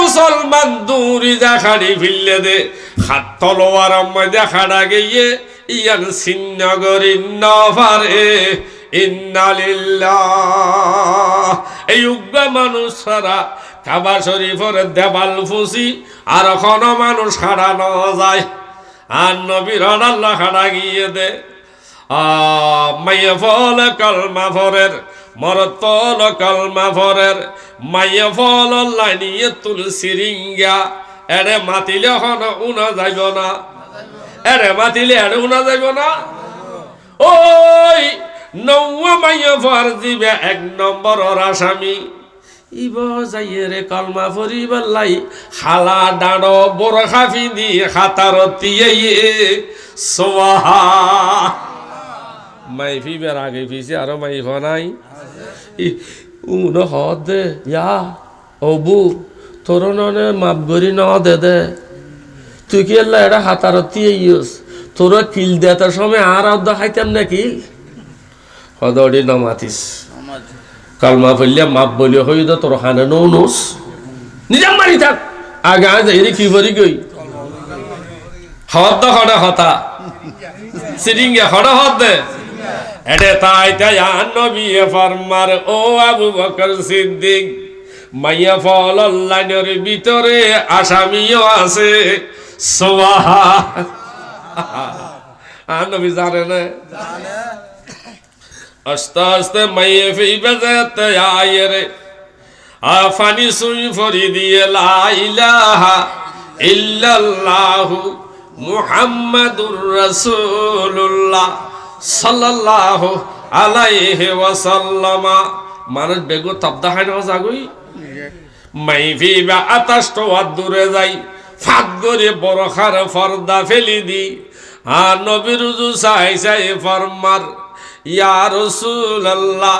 মুসলমান দূরি দেখাড়ি ফিরলে দে হাত তলোয়ার দেখাড়া গিয়ে ইয়ান সিন্নগরী নভারে ইন্নালিল্লাহ। এই উগ্র মানুষ ছাড়া কাবা শরীফের দেবাল ফুসি আর কোনো মানুষ হারানো যায়। আর নবীর আল্লাহ হারা গিয়ে দে মাইয়া ফল কলমা ফরের মরতল কলমা ফরের মাইয়া ফল লাইনিয়ে তুল সিরিঙ্গা এড়ে মাতিলে হন উনা যাইব না, এড়ে মাতিলে এড়ে উনা যাইব না। ওই নৌয়া মাইয়া ফর দিবে 1 নম্বর আসামি ইব যাইয়ে রে কলমা ফরিবার লাই হালা ডাঁড় বড় খাফি দিয়ে খাতার দিয়ে সোহা মাই ফিবার আগে ফিসে আরো মাই ফনাই উন হদ দে ইয়া অবু তোর ননে মাপ গরি ন দে দে তুই কি এলা এটা হাতার দিয়ে ইউস তোর কিল দেতার সময় আর আদা খাইতাম না কিল হদড়ি নমাতিস কালমা ফেললে মাপ বলি হই দে তোর হানে নৌনুস নিজাম মারি থাক আগে আজ এরি কি বলি গই হদ হড়া হতা সিরিঙ্গে হড়া হদ দে এডে তাই তাই নবী ফরমার ও আবু বকর সিদ্দিক মাইয়া ফল লাইনের ভিতরে আসামিও আছে সোহা নবী জানে না আস্তে আস্তে মাইয়ে ফিবে যেতে আয়ে রে আফানি সুই ফরি দিয়ে লা ইলাহা ইল্লাল্লাহু মুহাম্মাদুর রাসূলুল্লাহ সাল্লাল্লাহু আলাইহি ওয়াসাল্লাম। মানুষ বেগো তবদা খাই না জাগুই মাই ফিবা আতাশটো দূরে যাই ফাঁক করে বরখার ফর্দা ফেলি দি আর নবীর রুজু চাই চাই ফরমার ইয়া রাসূলুল্লাহ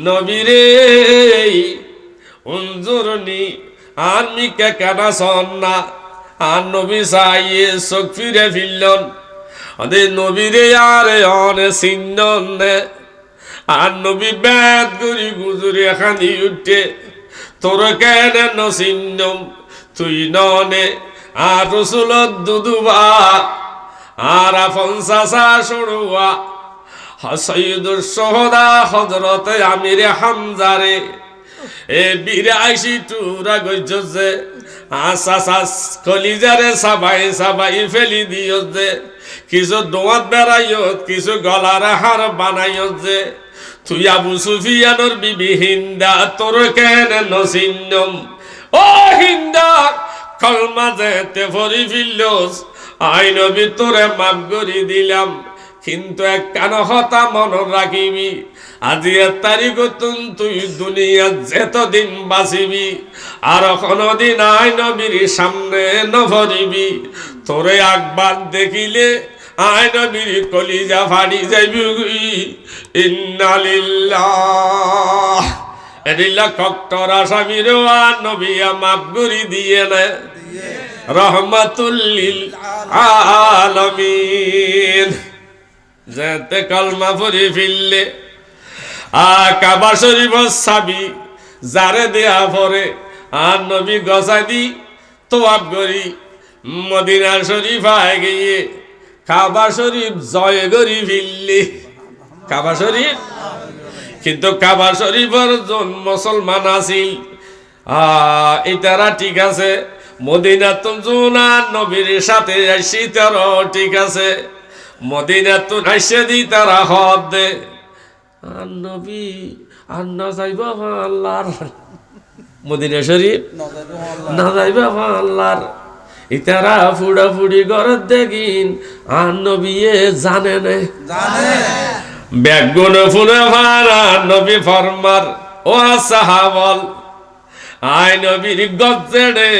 নবীরে উনজুরনি আর মিকে কানা সন্না আর নবী চাইয়ে চোখ ফিরে ফিরলন আদে নবীরে আরে অনে সিন্ননে আর নবী বেদ গরি গুজুরে খানি উঠে তোর কেন নসিন্নম তুই ননে আর রসুল দুদুবা আর ফনসাসা শুরুয়া সৈয়দুর সোহদা হজরত আমির হামজারে এ বীরে আইসি টুরা গইছে আসাস কলিজারে সাবাই সাবাই ফেলি দিও যে কিছু দোয়াত বেড়াইও কিছু গলার হার বানাইও যে তুই আবু সুফিয়ানোর বিবি হিন্দা তোর কেন নসিন্নম ও হিন্দা কলমা যেতে ফরি ফিরলোস আই নবী তোরে মাফ করি দিলাম কিন্তু এক কান হতা মন রাখিবি আজি তারিখ তুই দুনিয়া যেতদিন বাঁচিবি আর কোনদিন আই নবীর সামনে নভরিবি তোরে একবার দেখিলে আই নবীর কলিজা ফাড়ি যাইবি ইন্নালিল্লাহ এদিল্লা কক্টর আসামির আর নবী মাফ করি দিয়ে না রহমাতুল লিল আলামিন যেতে কলমা পড়ি ফিরলে কাবা শরীফ সাবি যারে দেয়া পরে আর নবী গসাদি তোয়াব করি মদিনা শরীফ আয় গিয়ে কাবা শরীফ জয় করি ফিরলে কাবা শরীফ কিন্তু কাবা শরীফের জন মুসলমান আছিল এটারা ঠিক আছে মদিনা তুমজুনা নবীর সাথে আসি তারা ঠিক আছে মদিনা তো আইসে দি তারা হদ দে আর নবী আর না যাইব আল্লাহর মদিনা শরীফ না যাইব আল্লাহর ইতারা ফুড়া ফুড়ি ঘরের দেখিন আর নবী জানে না ব্যাগুন ফুলে ভাড়া নবী ফরমার ও সাহাবল আই নবীর গজ্জেড়ে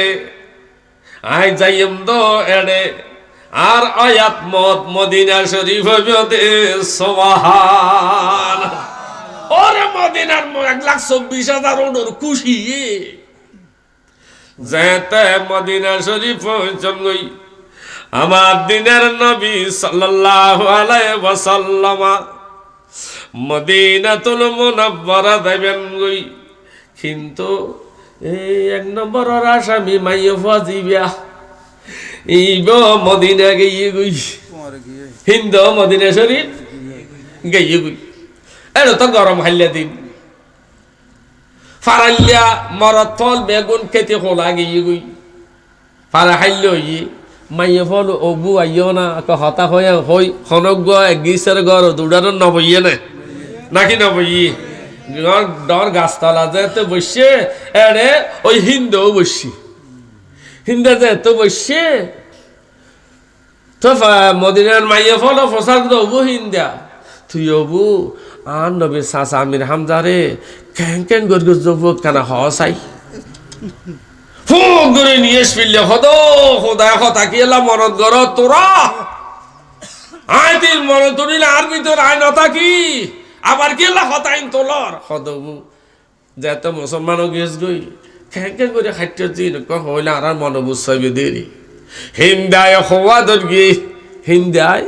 আই যাইম দো এড়ে আর আয়াত মত মদিনা শরীফ হইবে সুবহান ওরে মদিনার 1,24,000 ওনর খুশি যেতে মদিনা শরীফ চলই আমার দিনের নবী সাল্লাল্লাহু আলাইহি ওয়াসাল্লাম মদিনাতুল মুনাওয়ারা যাবেন গই কিন্তু এই 1 নম্বরের আসামি মাইয়ে ফাজিবিয়া ইব মদিনা গিয়ে গই হিন্দু মদিনা শরীফ গিয়ে গই এর তো গরম হাইলা দিন ফারাল্লা মরত ফল বেগুন খেতে খোলা গিয়ে গই ফারা হাইল ই মাইয়ে ফল অবু আইও না হতা হয়ে হই খনক গিসের ঘর দুডার নবইয়ে না নাকি নবই ডর গাছতলা যেতে বসে এড়ে ওই হিন্দু বসি হিন্দা যেতে বসে তো মদিনার মাইয়ে ফল ফসার অবু হিন্দা তুই অবু আর নবীর চাচা আমির হামজারে কেন কেন গরগর যাবো কেন হসাই ফোন করে নিয়ে ফিরলে হদ খোদায় কথা কি এলা মরদ গর তোরা আয় তিল মরদ তুলিলে আর ভিতর আয় নতা কি আবার কি এলা হতাইন তোলর হদবু যেত মুসলমানও গেছ গই কেন কেন করে খাদ্য দিন হইলে আর মন বুঝাইবে দেরি হিন্দায় হওয়া দর গিয়ে হিন্দায়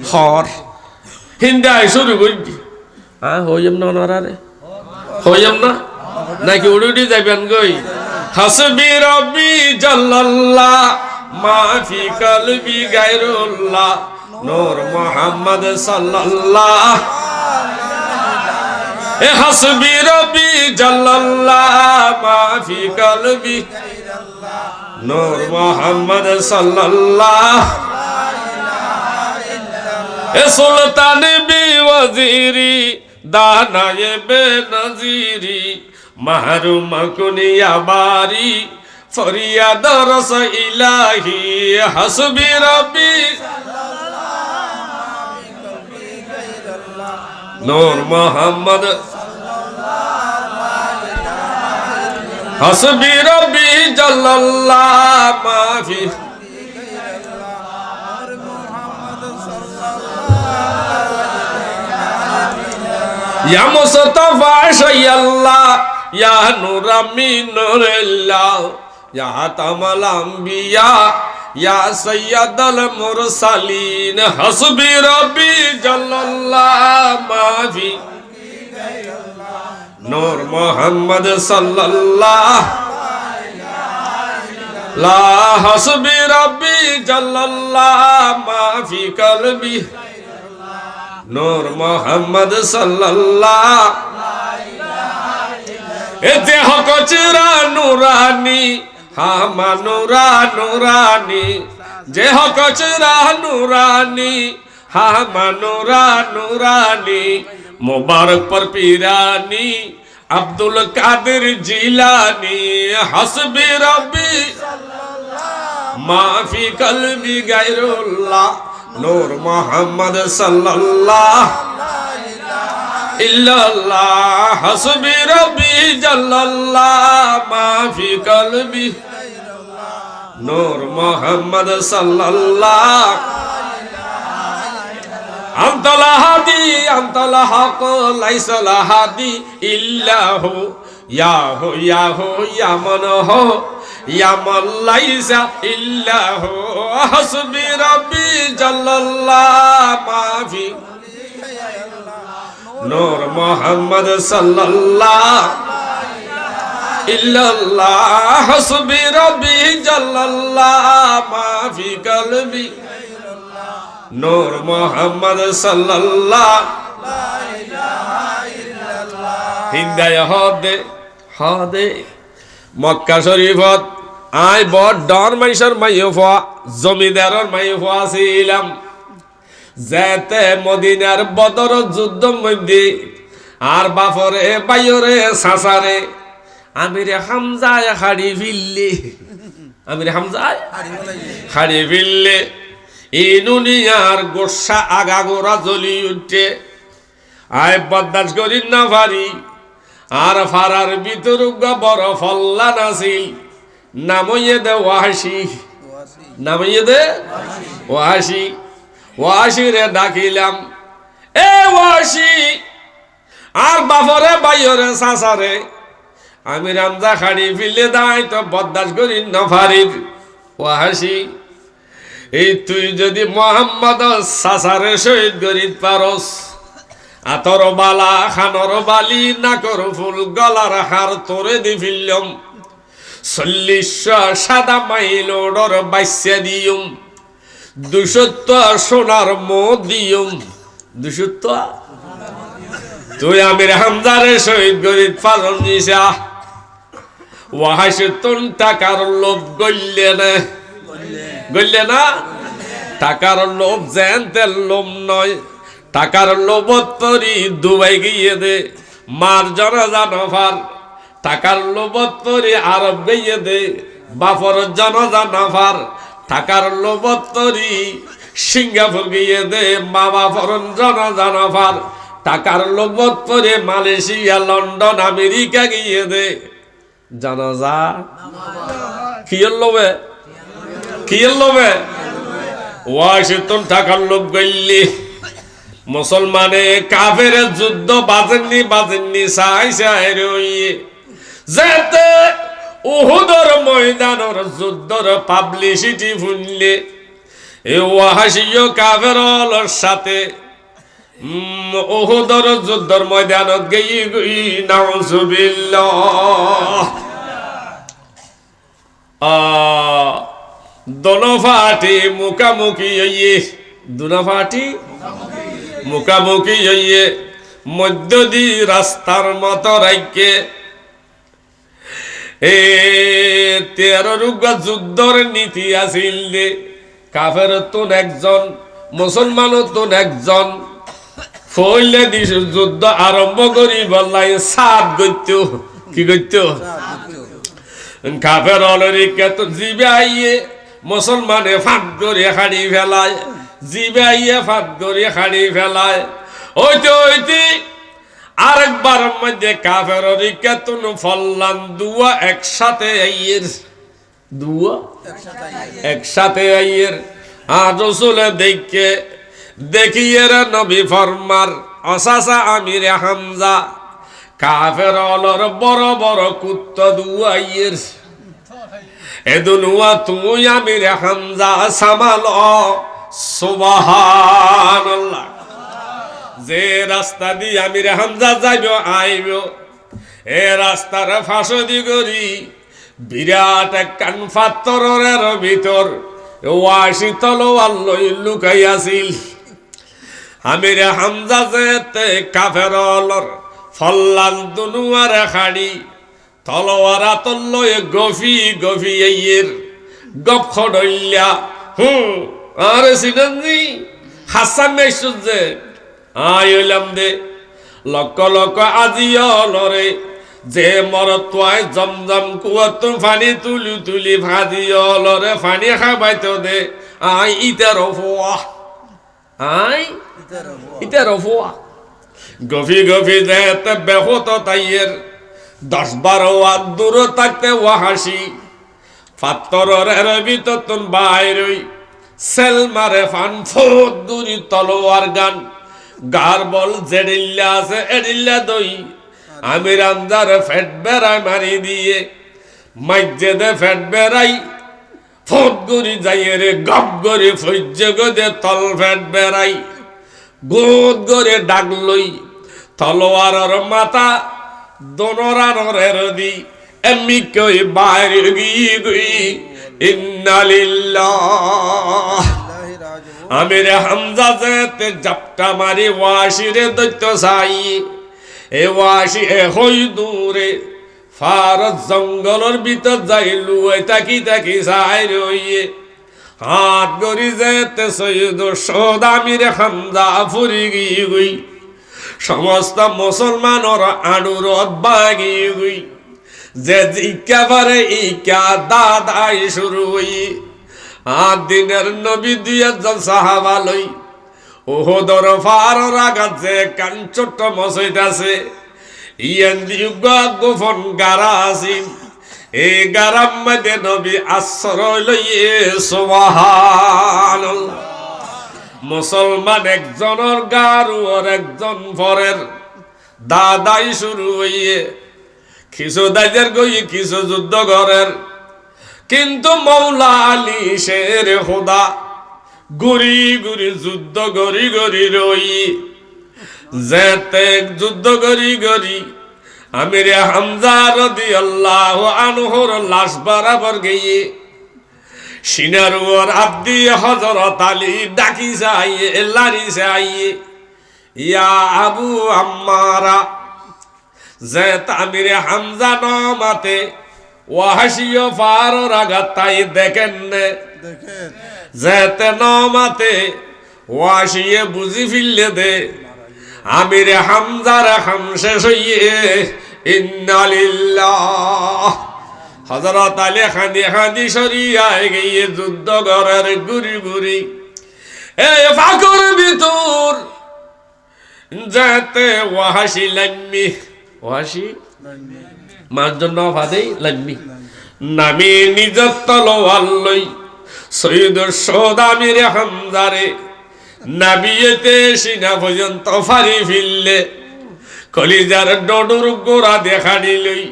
হর হিন্দায় শুরু করি হইম না ওনারে হইম না নাকি উড়ি উড়ি যাবেন গই হাসবি রব্বি জাল্লাল্লাহ মা ফি কলবি গায়রুল্লাহ নূর মুহাম্মদ সাল্লাল্লাহ এ হাসবি রব্বি জাল্লাল্লাহ মা ফি কলবি নূর মুহাম্মদ সাল্লাল্লাহ এ সুলতান বি ওয়াজিরি দানায়ে বেনজিরি মাহরুম কুনিয়া বারি ফরিয়াদ রস ইলাহি হাসবি রব্বি নূর মুহাম্মদ হাসবি রব্বি জাল্লাল্লাহ মাফি ইয়া মুস্তাফা শাইয়াল্লাহ ইয়া নূরা মিন নূরিল্লাহ ইয়া তামাল আম্বিয়া ইয়া সাইয়্যিদাল মুরসালিন হাসবি রব্বি জাল্লাল্লাহ মাফি নূর মুহাম্মদ সাল্লাল্লাহ লা হাসবি রব্বি জাল্লাল্লাহ মাফি কলবি নূর মুহাম্মদ সাল্লাল্লাহ এ দেহ কচরা নুরানি হামা নুরা নুরানি দেহ কচরা নুরানি হামা নুরা নুরানি মুবারক पर पीरानी अब्दुल कादिर जिलानी हसबी रब्बी माफी कल्बी गैरुल्लाह नूर मोहम्मद सल्लल्लाह इल्लल्लाह हसबी रब्बी जल्लल्लाह माफी कल्बी नूर मोहम्मद सल्लल्लाह अंतल हादी अंतल हक लाइसल हादी इल्लाहु या मन हो या मन लाइसा इल्लाहु हसबी रब्बी जल्लल्लाह माफी नूर मोहम्मद सल्लल्लाह इल्लल्लाह हसबी रब्बी जल्लल्लाह माफी कल्बी नूर मोहम्मद सल्लल्लाह हिंदाय हदे हदे मक्का शरीफत आय बड़ डर माइसर माइफा जमीदारर माइफा ছিলাম যেতে মদিনার বদর যুদ্ধ মধ্যে আর বাপরে বাইরে সাসারে আমিরে হামজায় হাড়ি ফিললে আমিরে হামজায় হাড়ি ফিললে এই দুনিয়ার গোসা আগাগোড়া জ্বলি উঠে আয় বদাস করি না পারি আর ফারার ভিতর বড় ফল্লা নাছিল নামইয়ে দে ওয়াসি নামইয়ে দে ওয়াসি ওয়াসি রে ডাকিলাম এ ওয়াসি আর বাপরে বাইরে সাসারে আমি রামজা খাড়ি ফিলে দাই তো বদাস করি না পারি ওয়াসি এই তুই যদি মোহাম্মদ সাসারে শহীদ গরিত পারস আতর বালা খানর বালি নাকর ফুল গলার হার তোরে দি ফিল্লম 40 সাদা মাইল ওডর বাইসে দিউম 200 সোনার মো দিউম 200 তুই আমির হামজারে শহীদ গরিব পালন নিসা ওয়াহাসে তুন টাকার লোভ গল্লে না টাকার লোভ জেন্তের লোভ নয় টাকার লোভত পরি দুবাই গিয়ে দে মার জনজা নফার টাকার লোভত পরি আরব গিয়ে দে বাপর জনজা নফার টাকার লোভত পরি সিঙ্গাপুর গিয়ে দে মা বাপর জনজা নফার টাকার লোভত পরে মালয়েশিয়া লন্ডন আমেরিকা গিয়ে দে জানাজা কিয়ের লোভে ওয়াশিংটন টাকার লোভ গইলি মুসলমানে কাফের যুদ্ধ বাজেননি চাই রইয়ে যেতে উহুদর ময়দানর যুদ্ধর পাবলিসিটি শুনলে এ ওয়াহাসিও কাফের সাথে উহুদর যুদ্ধর ময়দানত গই নাউজুবিল্লাহ দোনোফাটি মুখামুখি হইয়ে দুনোফাটি মুখামুখি হইয়ে মধ্য দি রাস্তার মত রাইকে 13 রুগা যুদ্ধর নীতি আসিল দে কাফের তুন একজন মুসলমান তুন একজন ফইলে দিস যুদ্ধ আরম্ভ করি বললাই সাত গইত কি গইত কাফের অলরিকে তো জিবে আইয়ে মুসলমানে ফাঁক করে হাড়ি ফেলায় জিবে আইয়ে ফাঁক করে হাড়ি ফেলায় ওইতে আরেকবার মধ্যে কাফের অলরিকে তুন ফল্লান দুয়া একসাথে আইয়ের দুয়া একসাথে আইয়ের আর রসুলে দেখিয়ে নবী ফরমার অসাসা আমির হামজা কাফের অলর বড় বড় কুত্ত দুয়াইয়ের এদুনুয়া তুই আমির হামজা সামাল সুবহানাল্লাহ যে রাস্তা দিয়ে আমির হামজা যাইব আইব এ রাস্তার ফাঁসদি করি বিরাট এক কান পাথরের ভিতর 80 তলোয়ার লই লুকাই আছিল আমির হামজা যেতে কাফের অলর ফল্লান দুনুয়ার খাড়ি তলোয়ার আতল্লয়ে গফি আইয়ের গপ খড়ইয়া আরে সিনজি হাসান মেসুজে আইলাম দে লক্ষ লক্ষ আজিয়লরে যে মরতোয় জমজম কুয়াত পানি তুলি ভাজিয়লরে পানি খাবাইতো দে আই ইতার ফোয়া গফি যেতে বেহত তাইয়ের 10-12 ওয়াত দূর থাকতে ওয়াহাসি পাত্তরের ভিতর তুন বাইরই সেল মারে ফান ফোট দূরি তলোয়ার গান গার বল জেডিল্লা আছে এডিল্লা দই আমির হামজার ফেট বেড়াই মারি দিয়ে মাইজে দে ফেট বেড়াই ফোট গরি যাইয়ে রে গপ গরি ফৈজ্য গদে তল ফেট বেড়াই গোদ গরে ডাকলই তলোয়ারের মাথা দোনরানের দি এমনি কই বাইরে গই ইন্নালিল্লাহ আমির হামজা যেতে জাপটা মারি ওয়াশিরে দৈত্য সাই এ ওয়াশি এ হই দূরে ফারত জঙ্গলের ভিতর যাইলু তাকি সাই রইয়ে হাত গরি যেতে সৈয়দ সৌদ আমির হামজা ফুরি গই সমস্ত মুসলমানর আড়ুরত বাগি গই যে জিজ্ঞা পারে ইকা দাদাই শুরু হই আর দিনের নবী 2 সাহাবা লই ওহদর ফারর আঘাত যে কান ছোট্ট মসজিদাছে ইয়ান দিউগা গোফন গারা আসিন এই গারাম মধ্যে নবী আশ্রয় লইয়ে সুবহানাল্লাহ মুসলমান একজনের গারু আর একজন পরের দাদাই শুরু হইয়ে কিছু দাইদের গই কিছু যুদ্ধ ঘরের কিন্তু মৌলা আলী শের খোদা গুরি যুদ্ধ গরি রই যেতে যুদ্ধ করি করি আমির হামজা রাদিয়াল্লাহু আনহুর লাশ বরাবর গিয়ে সিনার উপর হাত দিয়ে হযরত আলী ডাকি যাইয়ে লারি যাইয়ে ইয়া আবু আম্মারা যেত আমির হামজা নমাতে ওয়াহশিয় ফারর আগাতাই দেখেন যেতে নমাতে ওয়াশিয়ে বুঝি ফিরলে দে আমির হামজার হাম শেষ হইয়ে ইন্না লিল্লাহ হযরত আলী খানি খানি সরিয়ায় গিয়ে যুদ্ধ করার গুরি গুরি এই ফাকুর ভিতর যেতে ওয়াহশি লাম্মি ওয়াহশি মার জন্য ফাদেই লাম্মি নামি নিজের তলোয়ার লই সৈয়দুর শোহদা আমির হামজারে নাবিয়েতে সিনা পর্যন্ত ফারি ফিরলে কলিজার ডডুর গোড়া দেখা দিলই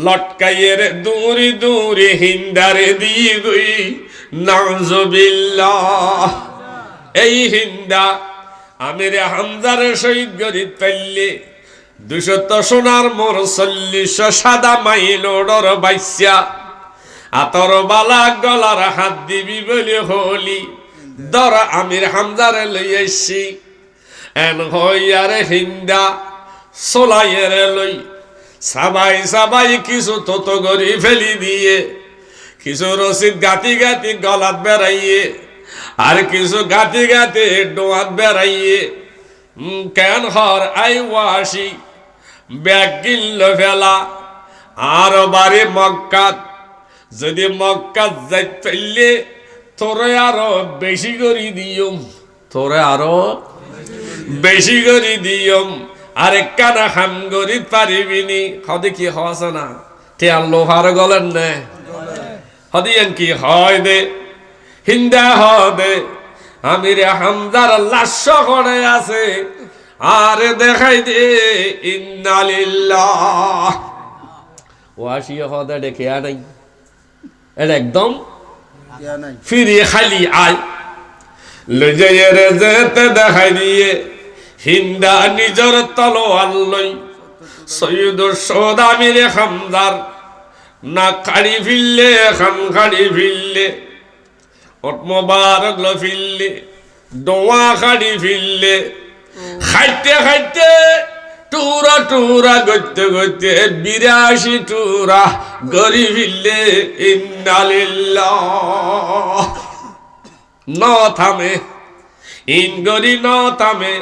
লটকাইয়ের দূরে দূরে হিন্দারে দিয়ে গই নাউজুবিল্লাহ এই হিন্দা আমির হামজার শহীদ গরিত পাইলে 200 সোনার মোর 40 সাদা মাইল ওডর বাইসা আতর বালা গলার হাত দিবি বলে হলি দর আমির হামজারে লই আসছি এন হইয়ার হিন্দা সোলাইয়ের লই সাবাই সাবাই কিছু তত গরি ফেলি দিয়ে কিছু রসিদ গাতি গাতি গলাত বেড়াইয়ে আর কিছু গাতি গাতি ডোয়াত বেড়াইয়ে কেন হর আই ওয়াসি ব্যাগ গিল্ল ফেলা আর বাড়ি মক্কাত যদি মক্কাত যাই ফেললে তোরে আরো বেশি করে দিয়ম তোরে আরো বেশি করে দিয়ম আর কানা খাম গরিত পারিবিনি হদে কি হসে না তে আল্লাহ হার গলেন নে হদিয়ান কি হয় দে হিন্দা হদে আমির হামজার লাশ করে আছে আর দেখাই দে ইন্না লিল্লাহ ওয়াশিয়া হদে দেখে নাই এটা একদম ফিরে খালি আয় লজের যেতে দেখাই দিয়ে হিন্দা নিজের তলোয়ার লই সৈয়দুর শোহদা আমির হামজার না কাড়ি ফিরলে খান কাড়ি ফিরলে ওট মোবারক লো ফিরলে ডোয়া কাড়ি ফিরলে খাইতে খাইতে টুরা টুরা গইতে গইতে 82 টুরা গরি ফিরলে ইন্না লিল্লাহ ন থামে ইন গরি ন থামে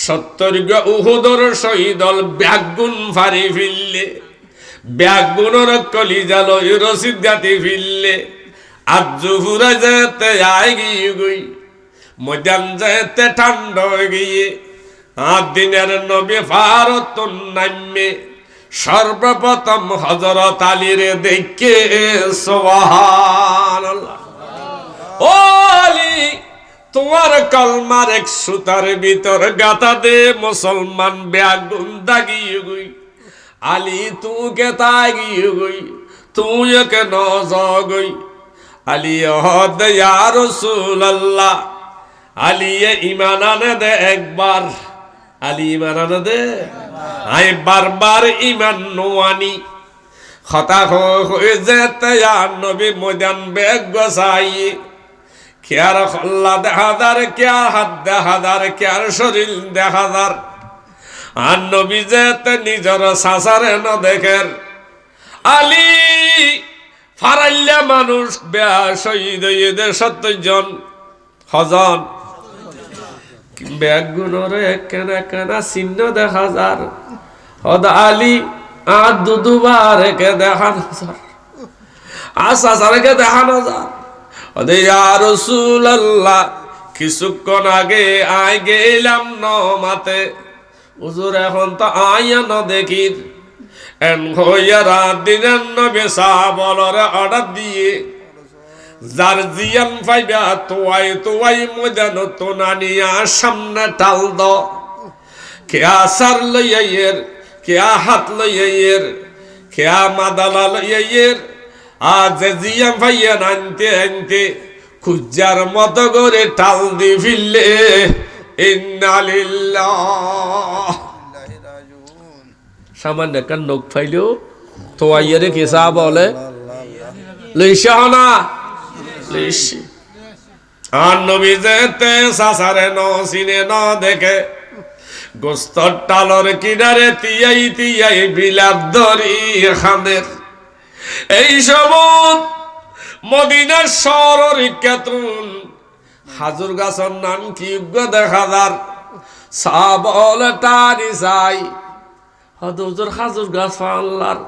70 উহুদর শহীদল ব্যাগুন ফারি ফিরলে ব্যাগুনর কলিজা লই রসিদ গাতি ফিরলে আজু ফুরা যেতে আয় গিয়ে গই মজান যেতে ঠান্ডা গিয়ে দিনের নবী ফারত নামে সর্বপ্রথম হযরত আলীর দেখে সুবহানাল্লাহ ও আলী তোমার কলমার এক সুতার ভিতর গাথা দে মুসলমান বেগুন দাগিয়ে গই আলী তুকে তাগিয়ে গই তুই কে নজগই আলী হদ ইয়া রাসূলুল্লাহ আলী ঈমান আনে দে একবার আলী ঈমান আনে দে আই বারবার ঈমান নোয়ানি খতা হয়ে যেতে ইয়া নবী ময়দান বেগ গসাই কেয়ার খল্লা দেখাদার কেয়ার হাত দেখাদার কেয়ার শরীর দেখাদার আর নবী যেতে নিজের সাসারে ন দেখের আলী ফারাইল্লা মানুষ বেয়া শহীদ হয়ে 70 জন হজন ব্যাগুনরে কেনা কেনা চিহ্ন দেখা যার হদ আলী আর দুবার কে দেখানো যার আসারে দেখানো যার ওদে ইয়া রাসূলুল্লাহ কিছুক্ষণ আগে আই গেলাম নমাতে হুজুর এখন তো আইয়া ন দেখির এন হইয়া রাত দিনের নবী সাহাবালরে অর্ডার দিয়ে যার জিয়ান পাইবা তোয়াই মজান তো নানিয়া সামনে টাল দ কেয়া সার লইয়ের কেয়া হাত লইয়ের কেয়া মাদালা লইয়ের আজ জিয়ান পাইয়া আনতে আনতে খুঁজার মতো করে টাল দি ফিরলে ইন্না লিল্লাহ। সামান্য একটা নখ ফাইলেও তো আইয়ারে কেসা বলে লইসা না লইসি। আর নবী যেতে সাসারে ন সিনে ন দেখে গোস্তর টালর কিনারে তিয়াই তিয়াই বিলাপ ধরি খানের। এই সবুজ মদিনার শহরের কেতুন হাজুর গাছের নাম কি দেখা যার সাবল টানি যাই হজুর হাজুর গাছ আল্লাহর